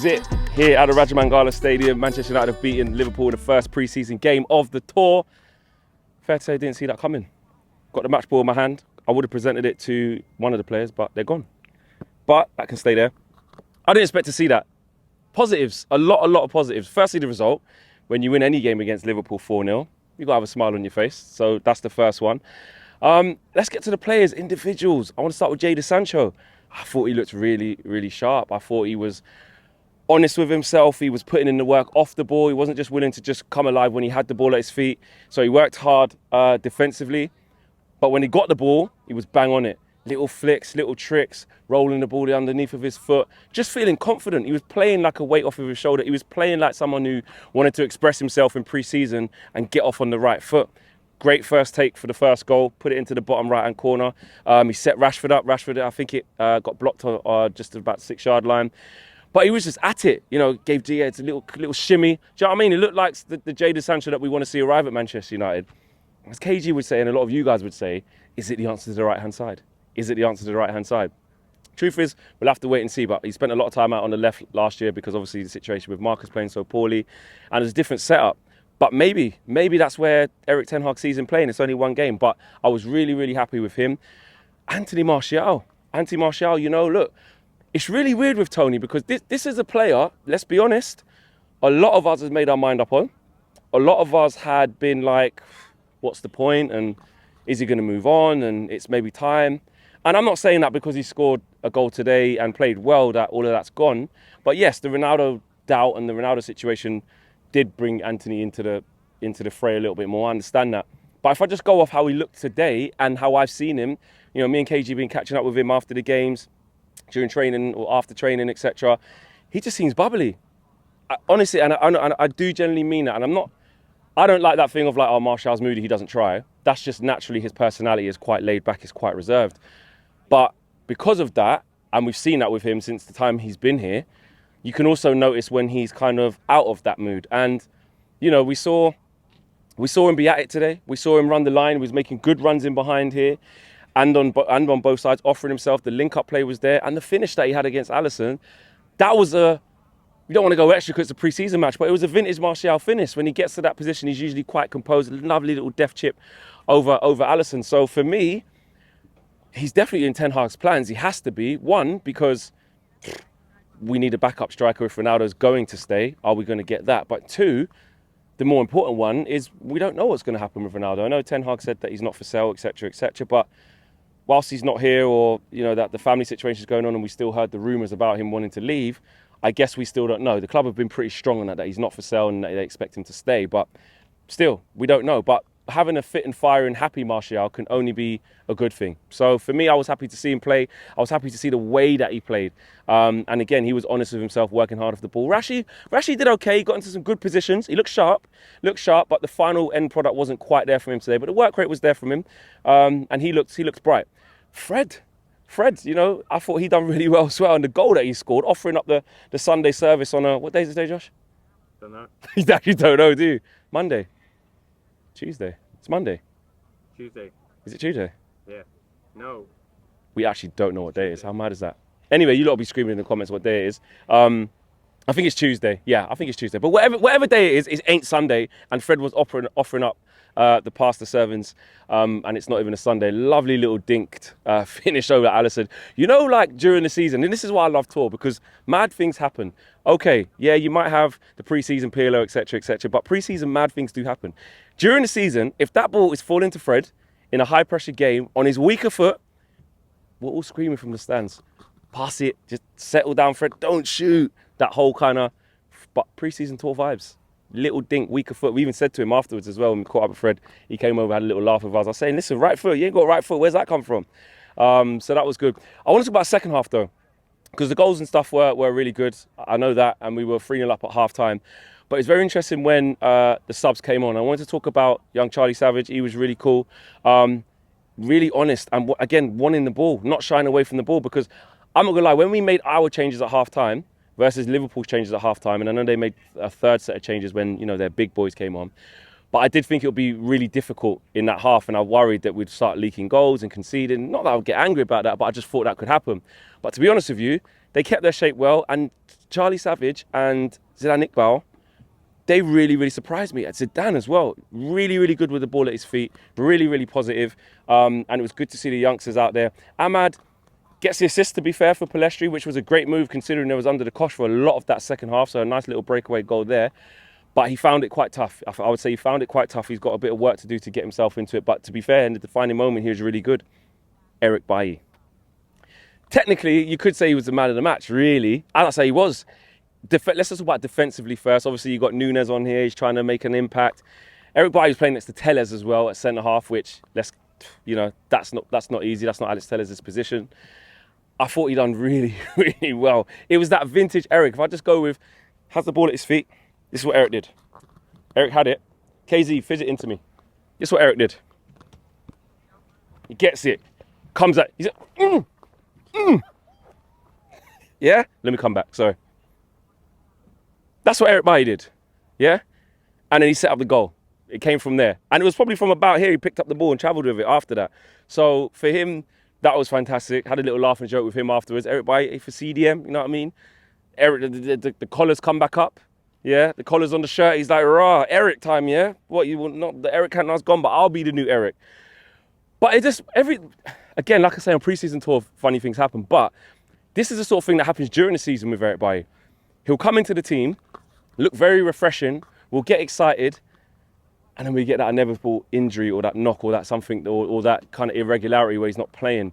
That's it. Here at the Raja Mangala Stadium, Manchester United have beaten Liverpool in the first pre-season game of the tour. Fair to say, I didn't see that coming. Got the match ball in my hand. I would have presented it to one of the players, but they're gone. But that can stay there. I didn't expect to see that. Positives, a lot of positives. Firstly, the result. When you win any game against Liverpool 4-0, you've got to have a smile on your face. So that's the first one. Let's get to the players, individuals. I want to start with Sancho. I thought he looked really sharp. I thought he was honest with himself. He was putting in the work off the ball. He wasn't just willing to just come alive when he had the ball at his feet. So he worked hard defensively. But when he got the ball, he was bang on it. Little flicks, little tricks, rolling the ball underneath of his foot. Just feeling confident. He was playing like a weight off of his shoulder. He was playing like someone who wanted to express himself in pre-season and get off on the right foot. Great first take for the first goal. Put it into the bottom right-hand corner. He set Rashford up. Rashford, I think it got blocked on just about 6-yard line. But he was just at it. You know, gave Diaz a little shimmy. Do you know what I mean? It looked like the Jadon Sancho that we want to see arrive at Manchester United. As KG would say, and a lot of you guys would say, is it the answer to the right-hand side? Is it the answer to the right-hand side? Truth is, we'll have to wait and see. But he spent a lot of time out on the left last year because obviously the situation with Marcus playing so poorly. And it's a different setup. But maybe that's where Erik Ten Hag sees him playing. It's only one game. But I was really happy with him. Anthony Martial, you know, look, it's really weird with Tony because this is a player, let's be honest, a lot of us has made our mind up on. A lot of us had been like, what's the point? And is he going to move on? And it's maybe time. And I'm not saying that because he scored a goal today and played well, that all of that's gone. But yes, the Ronaldo doubt and the Ronaldo situation did bring Anthony into the fray a little bit more. I understand that. But if I just go off how he looked today and how I've seen him, you know, me and KG have been catching up with him after the games, during training or after training, etc. He just seems bubbly. Honestly, and I do generally mean that. And I don't like that thing of like, oh, Martial's moody, he doesn't try. That's just naturally his personality is quite laid back, is quite reserved. But because of that, and we've seen that with him since the time he's been here, you can also notice when he's kind of out of that mood. And, you know, we saw him be at it today. We saw him run the line. He was making good runs in behind here and on both sides, offering himself. The link-up play was there. And the finish that he had against Alisson, that was we don't want to go extra because it's a pre-season match, but it was a vintage Martial finish. When he gets to that position, he's usually quite composed. A lovely little deft chip over Alisson. So for me, he's definitely in Ten Hag's plans. He has to be. One, because we need a backup striker if Ronaldo's going to stay. Are we going to get that? But two, the more important one is we don't know what's going to happen with Ronaldo. I know Ten Hag said that he's not for sale, etc., but whilst he's not here, or you know that the family situation is going on and we still heard the rumours about him wanting to leave, I guess we still don't know. The club have been pretty strong on that he's not for sale and that they expect him to stay. But still, we don't know. But having a fit and firing, happy Martial can only be a good thing. So for me, I was happy to see him play. I was happy to see the way that he played. And again, he was honest with himself, working hard off the ball. Rashi did okay. He got into some good positions. He looked sharp, but the final end product wasn't quite there for him today. But the work rate was there from him. And he looked bright. Fred, you know, I thought he done really well as well. And the goal that he scored, offering up the Sunday service on what day is it today, Josh? Don't know. You actually don't know, do you? Monday. Tuesday. It's Monday. Tuesday. Is it Tuesday? Yeah. No. We actually don't know what day it is. How mad is that? Anyway, you lot will be screaming in the comments what day it is. I think it's Tuesday. Yeah, I think it's Tuesday. But whatever day it is, it ain't Sunday. And Fred was offering up the pasta servings, and it's not even a Sunday. Lovely little dinked finish over Alisson. You know, like during the season, and this is why I love tour, because mad things happen. Okay, yeah, you might have the pre-season PLO, etc., but pre-season mad things do happen. During the season, if that ball is falling to Fred in a high-pressure game on his weaker foot, we're all screaming from the stands. Pass it, just settle down, Fred, don't shoot. That whole kind of, but pre-season tour vibes. Little dink, weaker foot. We even said to him afterwards as well when we caught up with Fred, he came over, had a little laugh with us. I was saying, listen, right foot, you ain't got right foot, where's that come from? So that was good. I want to talk about second half though, because the goals and stuff were really good. I know that, and we were 3-0 up at half time. But it's very interesting when the subs came on. I wanted to talk about young Charlie Savage. He was really cool, really honest, and again, wanting the ball, not shying away from the ball, because I'm not gonna lie, when we made our changes at half time versus Liverpool's changes at half time, and I know they made a third set of changes when, you know, their big boys came on. But I did think it would be really difficult in that half, and I worried that we'd start leaking goals and conceding. Not that I would get angry about that, but I just thought that could happen. But to be honest with you, they kept their shape well, and Charlie Savage and Zidane Iqbal, they really, really surprised me. At Zidane as well, really, really good with the ball at his feet, really, really positive. And it was good to see the youngsters out there. Ahmad gets the assist, to be fair, for Palestri, which was a great move considering there was under the cosh for a lot of that second half, so a nice little breakaway goal there. But he found it quite tough. I would say he found it quite tough. He's got a bit of work to do to get himself into it. But to be fair, in the defining moment, he was really good. Eric Bailly. Technically, you could say he was the man of the match, really. I'd say he was. Let's talk about defensively first. Obviously, you got Nunes on here. He's trying to make an impact. Eric Bailly was playing next to Tellez as well at centre-half, which, that's not easy. That's not Alex Tellez's position. I thought he done really, really well. It was that vintage Eric. If I just go with, has the ball at his feet, this is what Eric did. Eric had it. KZ, fizz it into me. This is what Eric did. He gets it. Comes at, he's like, Yeah? Let me come back, sorry. That's what Eric Bailly did. Yeah? And then he set up the goal. It came from there. And it was probably from about here he picked up the ball and travelled with it after that. So for him, that was fantastic. Had a little laugh and joke with him afterwards. Eric Bailly for CDM, you know what I mean? Eric, the collars come back up. Yeah, the collar's on the shirt. He's like, rah, Eric time, yeah? What, you will not, the Eric Cantona's gone, but I'll be the new Eric. But it just, again, like I say, on pre-season tour, funny things happen. But this is the sort of thing that happens during the season with Eric Bailly. He'll come into the team, look very refreshing, we'll get excited, and then we get that inevitable injury or that knock or that something, or that kind of irregularity where he's not playing.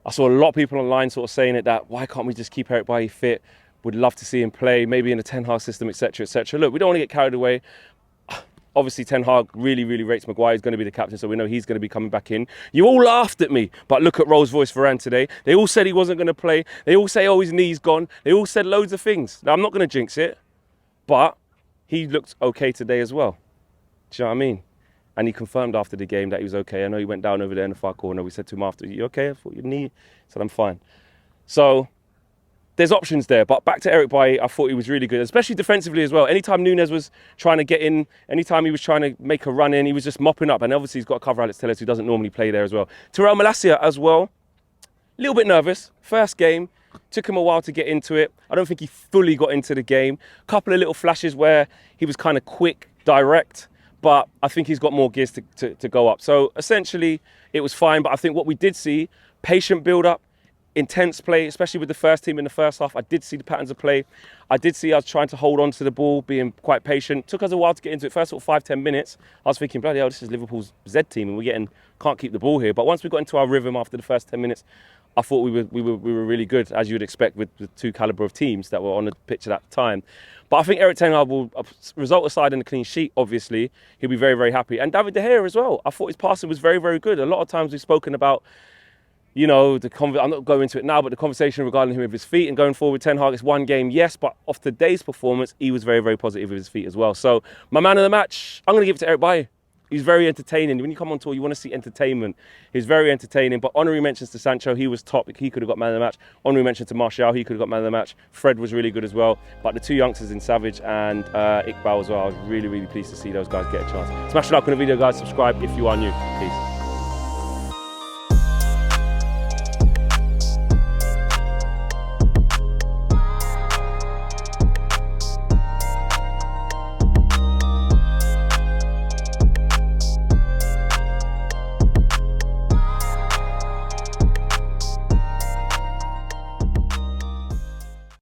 I saw a lot of people online sort of saying it, that why can't we just keep Eric Bailly fit? Would love to see him play, maybe in a Ten Hag system, etc., etc. Look, we don't want to get carried away. Obviously, Ten Hag really, really rates Maguire. He's going to be the captain, so we know he's going to be coming back in. You all laughed at me, but look at Rolls-Royce Varane today. They all said he wasn't going to play. They all say, oh, his knee's gone. They all said loads of things. Now, I'm not going to jinx it, but he looked okay today as well. Do you know what I mean? And he confirmed after the game that he was okay. I know he went down over there in the far corner. We said to him after, you okay? I thought your knee. He said, I'm fine. So there's options there, but back to Eric Bailly, I thought he was really good, especially defensively as well. Anytime Nunes was trying to get in, anytime he was trying to make a run in, he was just mopping up. And obviously he's got to cover Alex Tellez, who doesn't normally play there as well. Terrell Malacia as well, a little bit nervous. First game, took him a while to get into it. I don't think he fully got into the game. A couple of little flashes where he was kind of quick, direct, but I think he's got more gears to go up. So essentially, it was fine, but I think what we did see, patient build-up, intense play, especially with the first team in the first half. I did see the patterns of play. I did see us trying to hold on to the ball, being quite patient. Took us a while to get into it. First sort of 5-10 minutes, I was thinking, bloody hell, this is Liverpool's Z team and can't keep the ball here. But once we got into our rhythm after the first 10 minutes, I thought we were really good, as you would expect with the two calibre of teams that were on the pitch at that time. But I think Eric Ten Hag will, result aside in the clean sheet, obviously, he'll be very, very happy. And David De Gea as well. I thought his passing was very, very good. A lot of times we've spoken about, you know, I'm not going into it now, but the conversation regarding him with his feet and going forward with Ten Hag, it's one game, yes, but off today's performance, he was very, very positive with his feet as well. So my man of the match, I'm going to give it to Eric Bailly. He's very entertaining. When you come on tour, you want to see entertainment. He's very entertaining. But honorary mentions to Sancho, he was top. He could have got man of the match. Honorary mention to Martial, he could have got man of the match. Fred was really good as well. But the two youngsters in Savage and Iqbal as well, I was really, really pleased to see those guys get a chance. Smash the like on the video, guys. Subscribe if you are new. Peace.